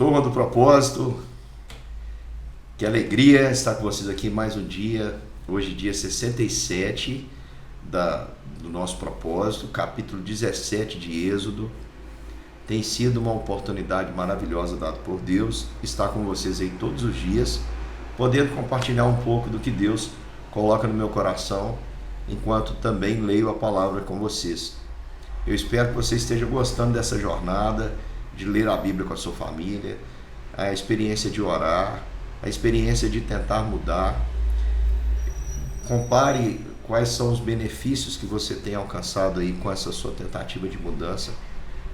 Turma do Propósito, que alegria estar com vocês aqui mais um dia. Hoje, dia 67 do nosso propósito, capítulo 17 de Êxodo. Tem sido uma oportunidade maravilhosa dada por Deus estar com vocês aí todos os dias, podendo compartilhar um pouco do que Deus coloca no meu coração, enquanto também leio a palavra com vocês. Eu espero que você esteja gostando dessa jornada, de ler a Bíblia com a sua família, a experiência de orar, a experiência de tentar mudar. Compare quais são os benefícios que você tem alcançado aí com essa sua tentativa de mudança.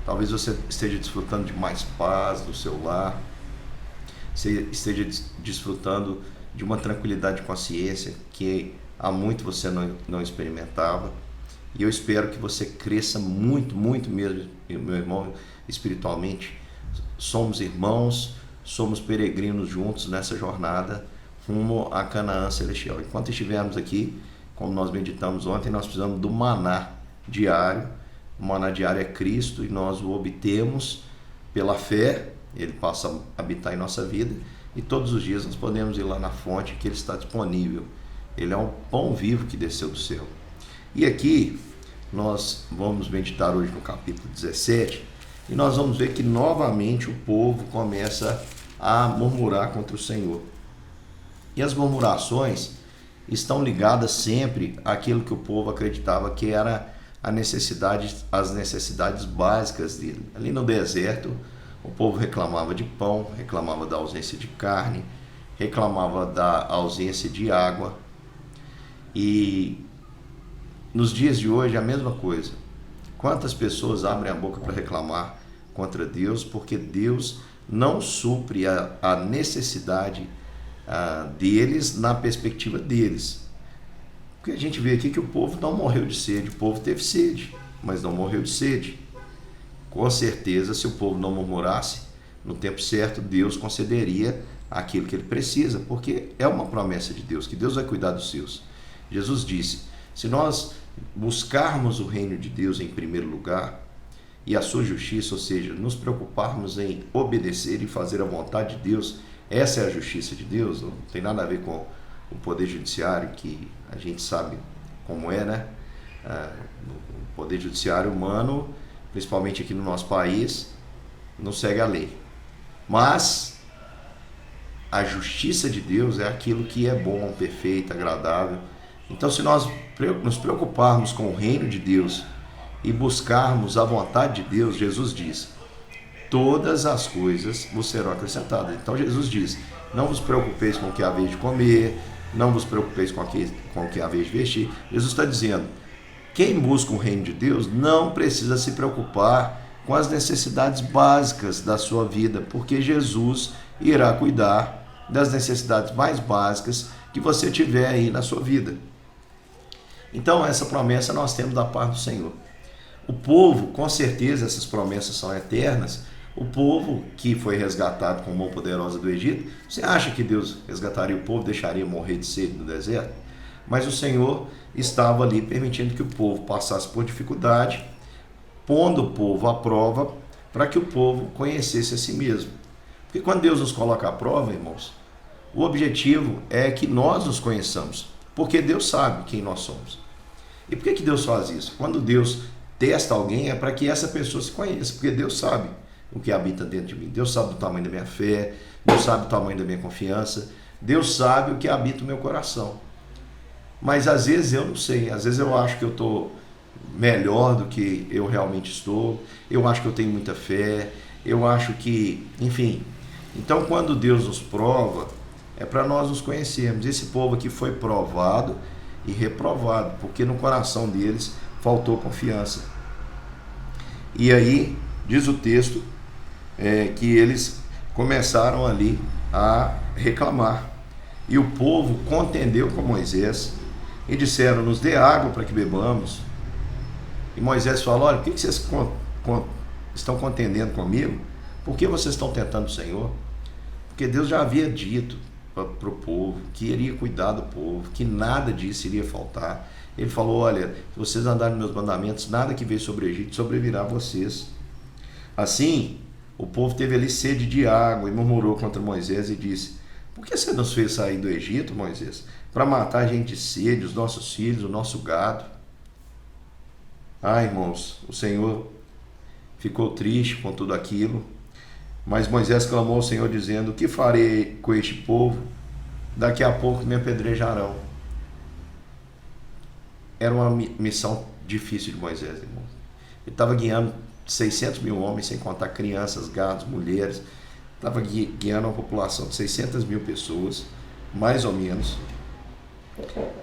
Talvez você esteja desfrutando de mais paz no seu lar, você esteja desfrutando de uma tranquilidade de consciência que há muito você não experimentava. E eu espero que você cresça muito, muito mesmo, meu irmão, espiritualmente. Somos irmãos, somos peregrinos juntos nessa jornada rumo a Canaã Celestial. Enquanto estivermos aqui, como nós meditamos ontem, nós precisamos do maná diário. O maná diário é Cristo e nós o obtemos pela fé. Ele passa a habitar em nossa vida e todos os dias nós podemos ir lá na fonte que ele está disponível. Ele é um pão vivo que desceu do céu. E aqui nós vamos meditar hoje no capítulo 17 e nós vamos ver que novamente o povo começa a murmurar contra o Senhor. E as murmurações estão ligadas sempre àquilo que o povo acreditava que era as necessidades básicas dele. Ali no deserto, o povo reclamava de pão, reclamava da ausência de carne, reclamava da ausência de água. E nos dias de hoje, a mesma coisa. Quantas pessoas abrem a boca para reclamar contra Deus porque Deus não supre a necessidade deles na perspectiva deles? Porque a gente vê aqui que o povo não morreu de sede, o povo teve sede, mas não morreu de sede. Com certeza, se o povo não murmurasse, no tempo certo, Deus concederia aquilo que ele precisa, porque é uma promessa de Deus, que Deus vai cuidar dos seus. Jesus disse: se nós buscarmos o reino de Deus em primeiro lugar e a sua justiça, ou seja, nos preocuparmos em obedecer e fazer a vontade de Deus, essa é a justiça de Deus. Não tem nada a ver com o poder judiciário, que a gente sabe como é, né? O poder judiciário humano, principalmente aqui no nosso país, não segue a lei. Mas a justiça de Deus é aquilo que é bom, perfeito, agradável. Então, se nós nos preocuparmos com o reino de Deus e buscarmos a vontade de Deus, Jesus diz: todas as coisas vos serão acrescentadas. Então Jesus diz: não vos preocupeis com o que há vez de comer, não vos preocupeis com o que há vez de vestir. Jesus está dizendo: quem busca o reino de Deus não precisa se preocupar com as necessidades básicas da sua vida, porque Jesus irá cuidar das necessidades mais básicas que você tiver aí na sua vida. Então, essa promessa nós temos da parte do Senhor. O povo, com certeza, essas promessas são eternas. O povo que foi resgatado com a mão poderosa do Egito, você acha que Deus resgataria o povo, deixaria morrer de sede no deserto? Mas o Senhor estava ali permitindo que o povo passasse por dificuldade, pondo o povo à prova, para que o povo conhecesse a si mesmo. Porque quando Deus nos coloca à prova, irmãos, o objetivo é que nós nos conheçamos, porque Deus sabe quem nós somos. E por que Deus faz isso? Quando Deus testa alguém, é para que essa pessoa se conheça, porque Deus sabe o que habita dentro de mim. Deus sabe do tamanho da minha fé, Deus sabe do tamanho da minha confiança, Deus sabe o que habita o meu coração. Mas às vezes eu não sei, às vezes eu acho que eu estou melhor do que eu realmente estou, eu acho que eu tenho muita fé, eu acho que, enfim. Então, quando Deus nos prova, é para nós nos conhecermos. Esse povo aqui foi provado e reprovado, porque no coração deles faltou confiança. E aí, diz o texto, que eles começaram ali a reclamar. E o povo contendeu com Moisés e disseram: nos dê água para que bebamos. E Moisés falou: olha, por que vocês estão contendendo comigo? Por que vocês estão tentando o Senhor? Porque Deus já havia dito para o povo que iria cuidar do povo, que nada disso iria faltar. Ele falou: olha, se vocês andarem nos meus mandamentos, nada que veio sobre o Egito sobrevirá a vocês. Assim, O povo teve ali sede de água e murmurou contra Moisés e disse: por que você nos fez sair do Egito, Moisés? Para matar a gente de sede, os nossos filhos, o nosso gado. Ah, irmãos, o Senhor ficou triste com tudo aquilo, mas Moisés clamou ao Senhor dizendo: o que farei com este povo? Daqui a pouco me apedrejarão. Era uma missão difícil de Moisés, irmão. Ele estava guiando 600 mil homens, sem contar crianças, gados, mulheres. Estava guiando uma população de 600 mil pessoas, mais ou menos.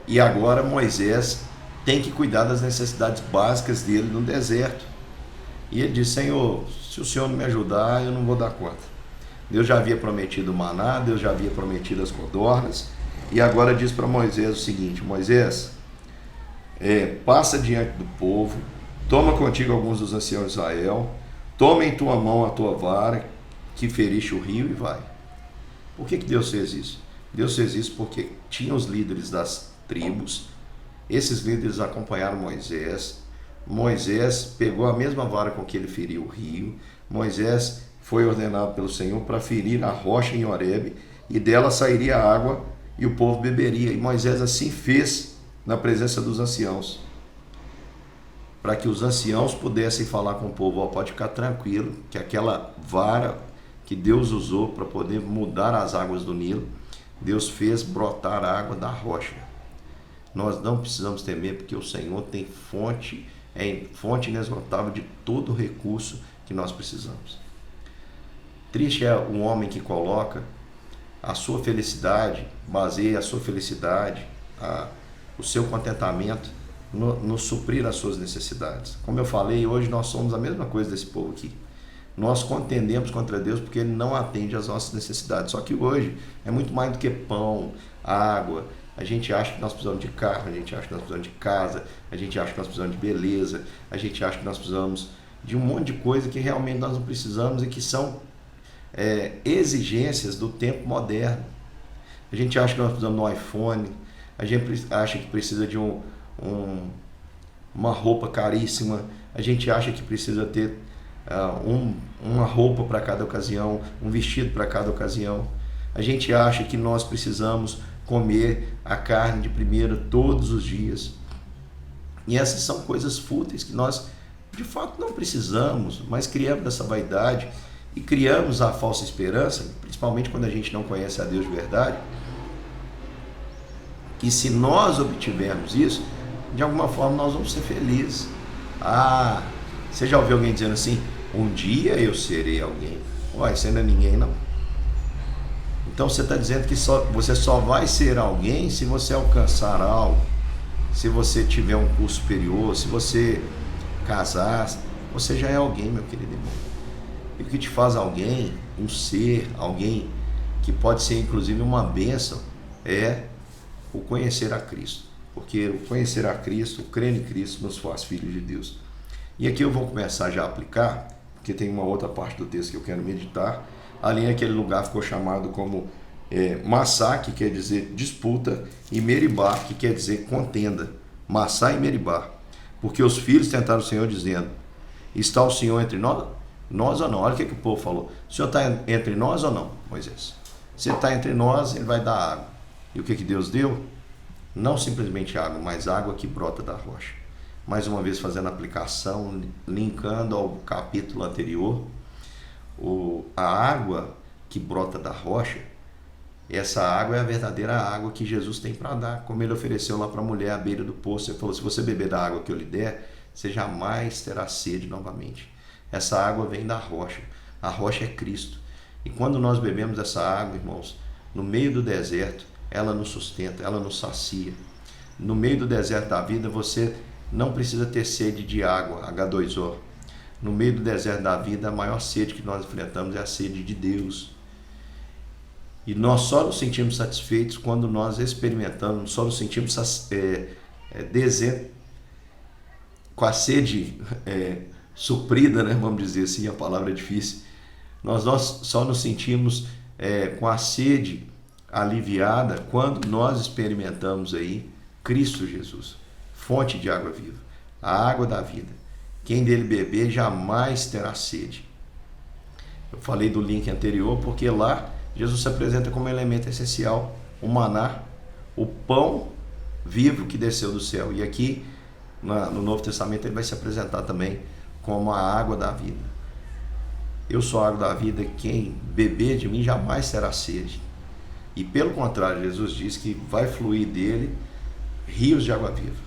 E agora Moisés tem que cuidar das necessidades básicas dele no deserto. E ele disse: Senhor, se o Senhor não me ajudar, eu não vou dar conta. Deus já havia prometido o maná, Deus já havia prometido as codornas, e agora diz para Moisés o seguinte: Moisés, passa diante do povo, toma contigo alguns dos anciãos de Israel, toma em tua mão a tua vara, que feriste o rio, e vai. Por que Deus fez isso? Deus fez isso porque tinha os líderes das tribos, esses líderes acompanharam Moisés. Moisés pegou a mesma vara com que ele feriu o rio. Moisés foi ordenado pelo Senhor para ferir a rocha em Horebe, e dela sairia água e o povo beberia. E Moisés assim fez na presença dos anciãos, para que os anciãos pudessem falar com o povo: ó, pode ficar tranquilo, que aquela vara que Deus usou para poder mudar as águas do Nilo, Deus fez brotar a água da rocha. Nós não precisamos temer, porque o Senhor tem fonte inesgotável de todo o recurso que nós precisamos. Triste é o homem que coloca a sua felicidade, baseia a sua felicidade, o seu contentamento no suprir as suas necessidades. Como eu falei, hoje nós somos a mesma coisa desse povo aqui. Nós contendemos contra Deus porque Ele não atende às nossas necessidades. Só que hoje é muito mais do que pão, água. A gente acha que nós precisamos de carro, a gente acha que nós precisamos de casa, a gente acha que nós precisamos de beleza, a gente acha que nós precisamos de um monte de coisa que realmente nós não precisamos e que são exigências do tempo moderno. A gente acha que nós precisamos de um iPhone, a gente acha que precisa de uma roupa caríssima, a gente acha que precisa ter uma roupa para cada ocasião, um vestido para cada ocasião. A gente acha que nós precisamos comer a carne de primeira todos os dias. E essas são coisas fúteis que nós de fato não precisamos, mas criamos essa vaidade e criamos a falsa esperança, principalmente quando a gente não conhece a Deus de verdade, que se nós obtivermos isso, de alguma forma nós vamos ser felizes. Você já ouviu alguém dizendo assim: um dia eu serei alguém? Ué, isso ainda é ninguém, não. Então você está dizendo que você só vai ser alguém se você alcançar algo, se você tiver um curso superior, se você casar, você já é alguém, meu querido irmão. E o que te faz alguém, um ser, alguém que pode ser inclusive uma bênção, é o conhecer a Cristo. Porque o conhecer a Cristo, o crer em Cristo, nos faz filhos de Deus. E aqui eu vou começar já a aplicar, porque tem uma outra parte do texto que eu quero meditar. Ali naquele lugar ficou chamado como Massá, que quer dizer disputa, e Meribá, que quer dizer contenda. Massá e Meribá. Porque os filhos tentaram o Senhor dizendo: está o Senhor entre nós ou não? Olha o que o povo falou: o Senhor está entre nós ou não, Moisés? Se ele está entre nós, ele vai dar água. E o que Deus deu? Não simplesmente água, mas água que brota da rocha. Mais uma vez fazendo aplicação, linkando ao capítulo anterior, a água que brota da rocha, essa água é a verdadeira água que Jesus tem para dar, como ele ofereceu lá para a mulher à beira do poço. Ele falou: se você beber da água que eu lhe der, você jamais terá sede novamente. Essa água vem da rocha, a rocha é Cristo. E quando nós bebemos essa água, irmãos, no meio do deserto, ela nos sustenta, ela nos sacia. No meio do deserto da vida, você não precisa ter sede de água, H2O. No meio do deserto da vida, a maior sede que nós enfrentamos é a sede de Deus. E nós só nos sentimos satisfeitos quando nós experimentamos, só nos sentimos com a sede suprida, né? Vamos dizer assim, a palavra é difícil. Nós só nos sentimos com a sede aliviada quando nós experimentamos aí Cristo Jesus, fonte de água viva, a água da vida. Quem dele beber jamais terá sede. Eu falei do link anterior porque lá Jesus se apresenta como elemento essencial, o maná, o pão vivo que desceu do céu. E aqui no Novo Testamento ele vai se apresentar também como a água da vida. Eu sou a água da vida, quem beber de mim jamais terá sede. E pelo contrário, Jesus diz que vai fluir dele rios de água viva.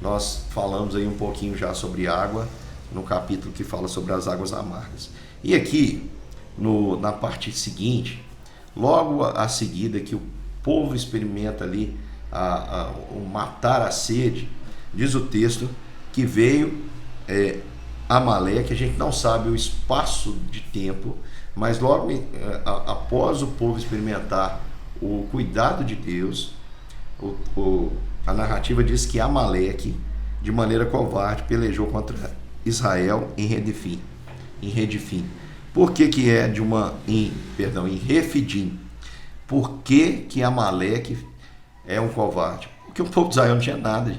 Nós falamos aí um pouquinho já sobre água no capítulo que fala sobre as águas amargas. E aqui, na parte seguinte, logo a seguida que o povo experimenta ali o matar a sede, diz o texto que veio Amaleque. A gente não sabe o espaço de tempo, mas logo após o povo experimentar o cuidado de Deus, a narrativa diz que Amaleque, de maneira covarde, pelejou contra Israel em Redifim. Por que é em Refidim? Por que Amaleque é um covarde? Porque o povo de Israel não tinha nada.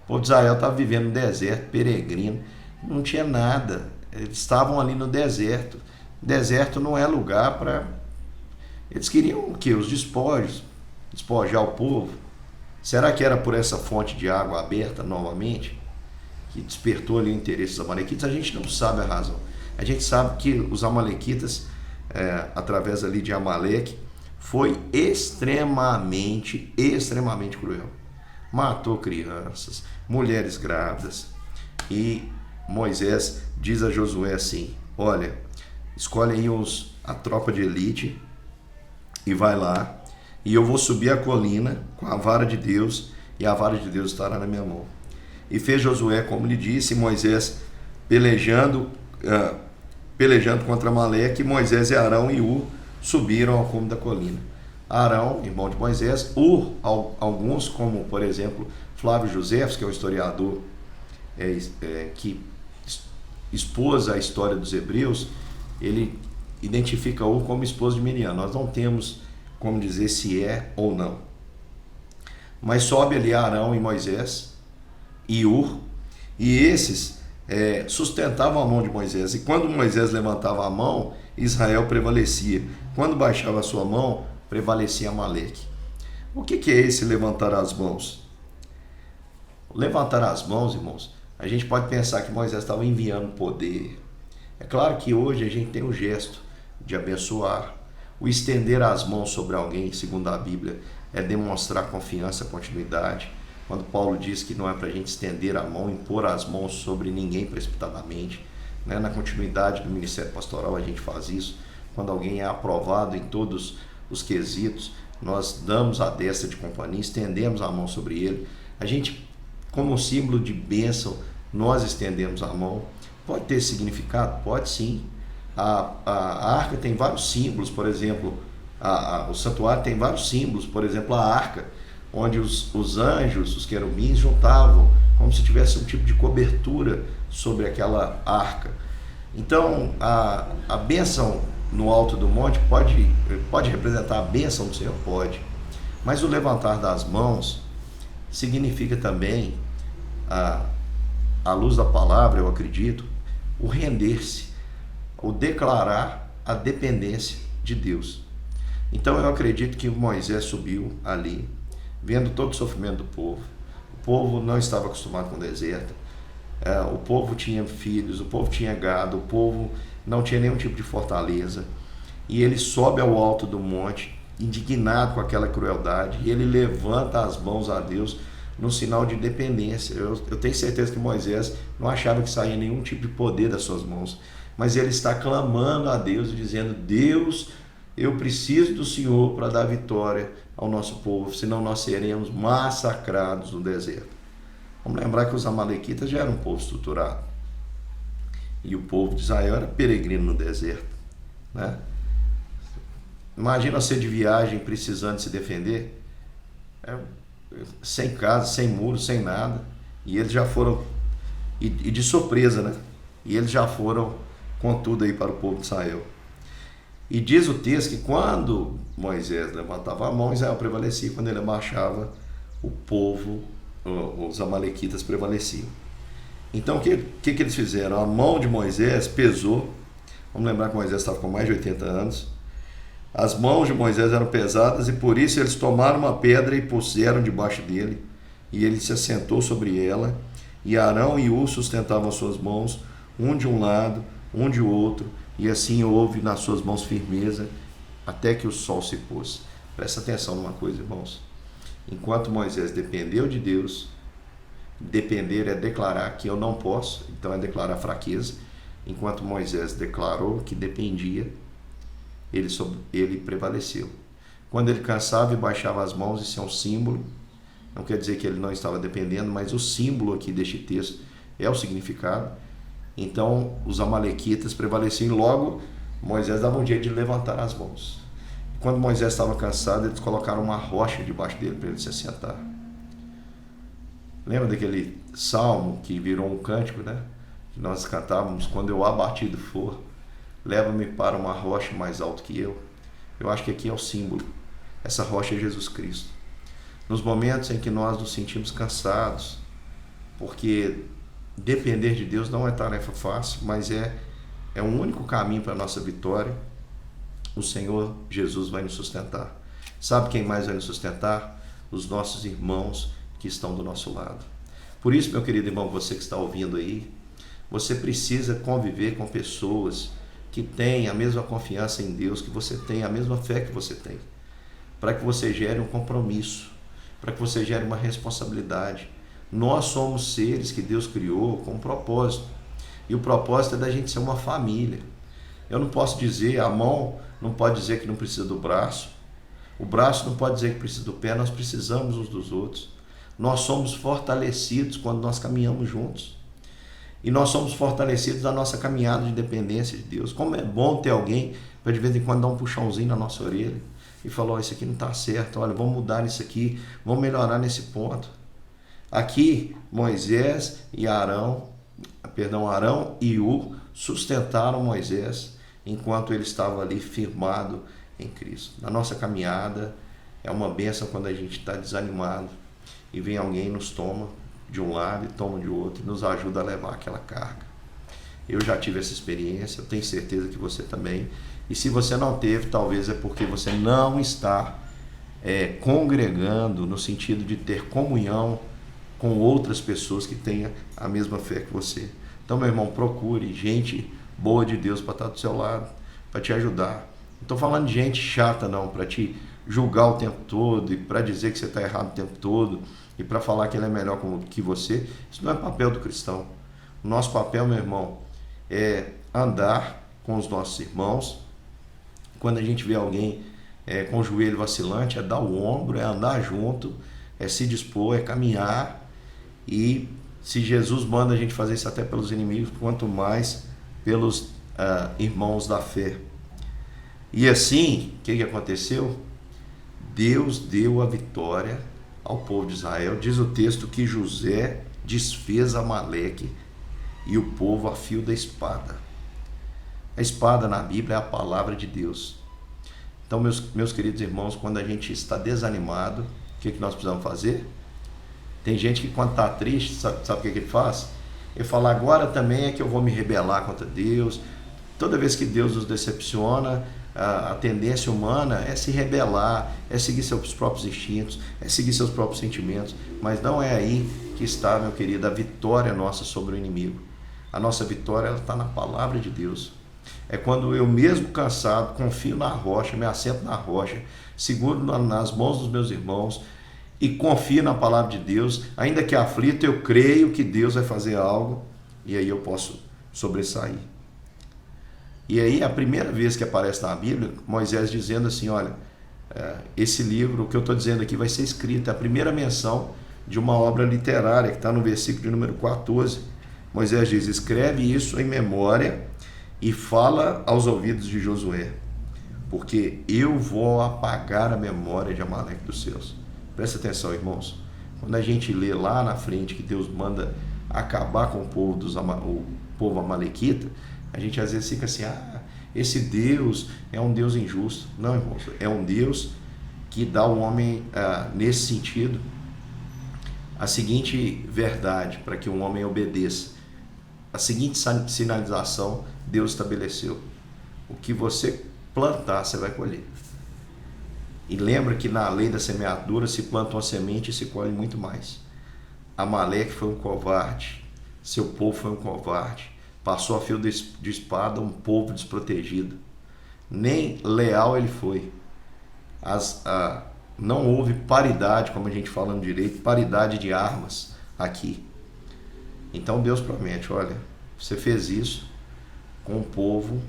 O povo de Israel estava vivendo no deserto, peregrino, não tinha nada. Eles estavam ali no deserto. Deserto não é lugar para... Eles queriam o quê? Os despojos, despojar o povo. Será que era por essa fonte de água aberta novamente que despertou ali o interesse dos amalequitas? A gente não sabe a razão. A gente sabe que os amalequitas, através ali de Amaleque, foi extremamente cruel. Matou crianças, mulheres grávidas. E Moisés diz a Josué assim: olha, escolhe aí a tropa de elite e vai lá, e eu vou subir a colina com a vara de Deus, e a vara de Deus estará na minha mão. E fez Josué como lhe disse. Moisés pelejando contra Amaleque. Moisés e Arão e Ur subiram ao cume da colina. Arão, irmão de Moisés, alguns, como por exemplo Flávio Josefo, que é o historiador que expôs a história dos hebreus, ele identifica Ur como esposo de Miriam. Nós não temos como dizer se é ou não, mas sobe ali Arão e Moisés e Ur, e esses sustentavam a mão de Moisés, e quando Moisés levantava a mão, Israel prevalecia. Quando baixava a sua mão, prevalecia Amaleque. O que é esse levantar as mãos? Levantar as mãos, irmãos, a gente pode pensar que Moisés estava enviando poder. É claro que hoje a gente tem o gesto de abençoar. O estender as mãos sobre alguém, segundo a Bíblia, é demonstrar confiança, continuidade. Quando Paulo diz que não é para a gente estender a mão, impor as mãos sobre ninguém precipitadamente, né? Na continuidade do ministério pastoral a gente faz isso. Quando alguém é aprovado em todos os quesitos, nós damos a destra de companhia, estendemos a mão sobre ele. A gente, como símbolo de bênção, nós estendemos a mão. Pode ter significado? Pode sim. A arca tem vários símbolos, por exemplo, o santuário tem vários símbolos, por exemplo, a arca, onde os anjos, os querubins, juntavam, como se tivesse um tipo de cobertura sobre aquela arca. Então, a bênção no alto do monte pode representar a bênção do Senhor? Pode. Mas o levantar das mãos significa também, à luz da palavra, eu acredito, o render-se, o declarar a dependência de Deus. Então eu acredito que Moisés subiu ali, vendo todo o sofrimento do povo. O povo não estava acostumado com o deserto. O povo tinha filhos, o povo tinha gado, o povo não tinha nenhum tipo de fortaleza. E ele sobe ao alto do monte, indignado com aquela crueldade, e ele levanta as mãos a Deus no sinal de dependência. Eu tenho certeza que Moisés não achava que saía nenhum tipo de poder das suas mãos, mas ele está clamando a Deus e dizendo: Deus, eu preciso do Senhor para dar vitória ao nosso povo, senão nós seremos massacrados no deserto. Vamos lembrar que os amalequitas já eram um povo estruturado, e o povo de Israel era peregrino no deserto, né? Imagina você de viagem precisando se defender, sem casa, sem muro, sem nada, e eles já foram, e de surpresa, né? E eles já foram com tudo aí para o povo de Israel. E diz o texto que quando Moisés levantava a mão, Israel prevalecia. Quando ele abaixava, o povo, os amalequitas prevaleciam. Então o que eles fizeram? A mão de Moisés pesou Vamos lembrar que Moisés estava com mais de 80 anos. As mãos de Moisés eram pesadas e por isso eles tomaram uma pedra e puseram debaixo dele. E ele se assentou sobre ela. E Arão e Hur sustentavam as suas mãos, um de um lado, um de outro. E assim houve nas suas mãos firmeza até que o sol se pôs. Presta atenção numa coisa, irmãos. Enquanto Moisés dependeu de Deus, depender é declarar que eu não posso, então é declarar fraqueza. Enquanto Moisés declarou que dependia, ele prevaleceu. Quando ele cansava e baixava as mãos, isso é um símbolo, não quer dizer que ele não estava dependendo, mas o símbolo aqui deste texto é o significado. Então os amalequitas prevaleciam e logo Moisés dava um jeito de levantar as mãos. Quando Moisés estava cansado, eles colocaram uma rocha debaixo dele para ele se assentar. Lembra daquele salmo que virou um cântico, né? Que nós cantávamos: quando eu abatido for, leva-me para uma rocha mais alta que eu. Eu acho que aqui é o símbolo. Essa rocha é Jesus Cristo. Nos momentos em que nós nos sentimos cansados, porque depender de Deus não é tarefa fácil, mas é o único caminho para a nossa vitória, o Senhor Jesus vai nos sustentar. Sabe quem mais vai nos sustentar? Os nossos irmãos que estão do nosso lado. Por isso, meu querido irmão, você que está ouvindo aí, você precisa conviver com pessoas que têm a mesma confiança em Deus que você tem, a mesma fé que você tem, para que você gere um compromisso, para que você gere uma responsabilidade. Nós somos seres que Deus criou com um propósito, e o propósito é da gente ser uma família. Eu não posso dizer, a mão não pode dizer que não precisa do braço, o braço não pode dizer que precisa do pé, nós precisamos uns dos outros. Nós somos fortalecidos quando nós caminhamos juntos. E nós somos fortalecidos na nossa caminhada de dependência de Deus. Como é bom ter alguém para de vez em quando dar um puxãozinho na nossa orelha e falar: oh, isso aqui não está certo, olha, vamos mudar isso aqui, vamos melhorar nesse ponto. Aqui, Arão e Hur sustentaram Moisés enquanto ele estava ali firmado em Cristo. Na nossa caminhada, é uma bênção quando a gente está desanimado e vem alguém e nos toma de um lado e toma de outro e nos ajuda a levar aquela carga. Eu já tive essa experiência, eu tenho certeza que você também. E se você não teve, talvez é porque você não está congregando no sentido de ter comunhão com outras pessoas que tenham a mesma fé que você. Então, meu irmão, procure gente boa de Deus para estar do seu lado, para te ajudar. Não estou falando de gente chata não, para te julgar o tempo todo e para dizer que você está errado o tempo todo e para falar que ele é melhor que você. Isso não é papel do cristão. O nosso papel, meu irmão, é andar com os nossos irmãos. Quando a gente vê alguém com o joelho vacilante, é dar o ombro, é andar junto, é se dispor, é caminhar. E se Jesus manda a gente fazer isso até pelos inimigos, quanto mais pelos irmãos da fé. E assim, o que aconteceu? Deus deu a vitória ao povo de Israel. Diz o texto que José desfez Amaleque e o povo a fio da espada. A espada na Bíblia é a palavra de Deus. Então, meus queridos irmãos, quando a gente está desanimado, o que nós precisamos fazer? Tem gente que quando está triste, sabe o que ele faz? Ele fala: agora também é que eu vou me rebelar contra Deus. Toda vez que Deus nos decepciona, a tendência humana é se rebelar, é seguir seus próprios instintos, é seguir seus próprios sentimentos. Mas não é aí que está, meu querido, a vitória nossa sobre o inimigo. A nossa vitória está na palavra de Deus. É quando eu mesmo cansado, confio na rocha, me assento na rocha, seguro nas mãos dos meus irmãos e confio na palavra de Deus. Ainda que aflito, eu creio que Deus vai fazer algo e aí eu posso sobressair. E aí a primeira vez que aparece na Bíblia, Moisés dizendo assim: olha, esse livro, o que eu estou dizendo aqui vai ser escrito. É a primeira menção de uma obra literária que está no versículo de número 14. Moisés diz: escreve isso em memória e fala aos ouvidos de Josué, porque eu vou apagar a memória de Amaleque dos seus. Presta atenção, irmãos. Quando a gente lê lá na frente que Deus manda acabar com o povo amalequita, a gente às vezes fica assim: esse Deus é um Deus injusto. Não, irmãos, é um Deus que dá ao homem, nesse sentido, a seguinte verdade para que um homem obedeça. A seguinte sinalização Deus estabeleceu: O que você plantar, você vai colher. E lembra que na lei da semeadura se planta uma semente e se colhe muito mais. Amaleque foi um covarde, seu povo foi um covarde, passou a fio de espada um povo desprotegido. Nem leal ele foi. Não houve paridade, como a gente fala no direito, paridade de armas aqui. Então Deus promete, olha, você fez isso com o povo,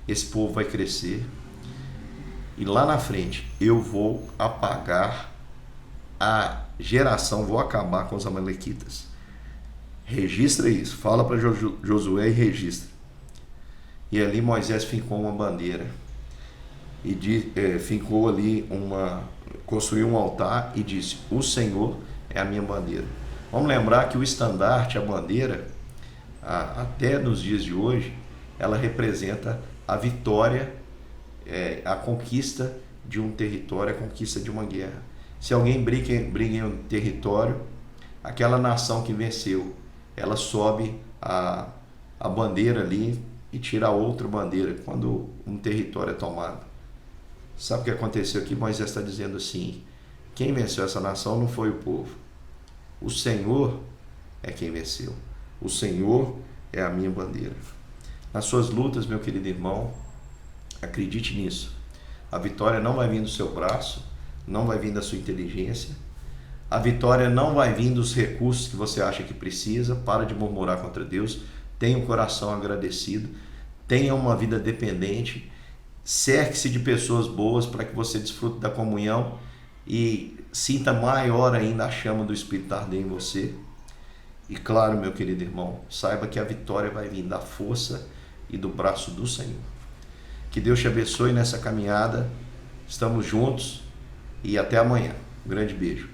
esse povo vai crescer, e lá na frente eu vou apagar a geração, vou acabar com os amalequitas. Registra isso, fala para Josué e registra. E ali Moisés fincou uma bandeira e fincou ali construiu um altar e disse: o Senhor é a minha bandeira. Vamos lembrar que o estandarte, a bandeira, até nos dias de hoje, ela representa a vitória, a conquista de um território, a conquista de uma guerra. Se alguém briga em um território, aquela nação que venceu, ela sobe a bandeira ali e tira a outra bandeira quando um território é tomado. Sabe o que aconteceu aqui? Moisés está dizendo assim: quem venceu essa nação não foi o povo. O Senhor é quem venceu. O Senhor é a minha bandeira. Nas suas lutas, meu querido irmão, acredite nisso. A vitória não vai vir do seu braço, não vai vir da sua inteligência. A vitória não vai vir dos recursos que você acha que precisa. Para de murmurar contra Deus. Tenha um coração agradecido. Tenha uma vida dependente. Cerque-se de pessoas boas para que você desfrute da comunhão e sinta maior ainda a chama do Espírito arder em você. E claro, meu querido irmão, saiba que a vitória vai vir da força e do braço do Senhor. Que Deus te abençoe nessa caminhada. Estamos juntos e até amanhã. Um grande beijo.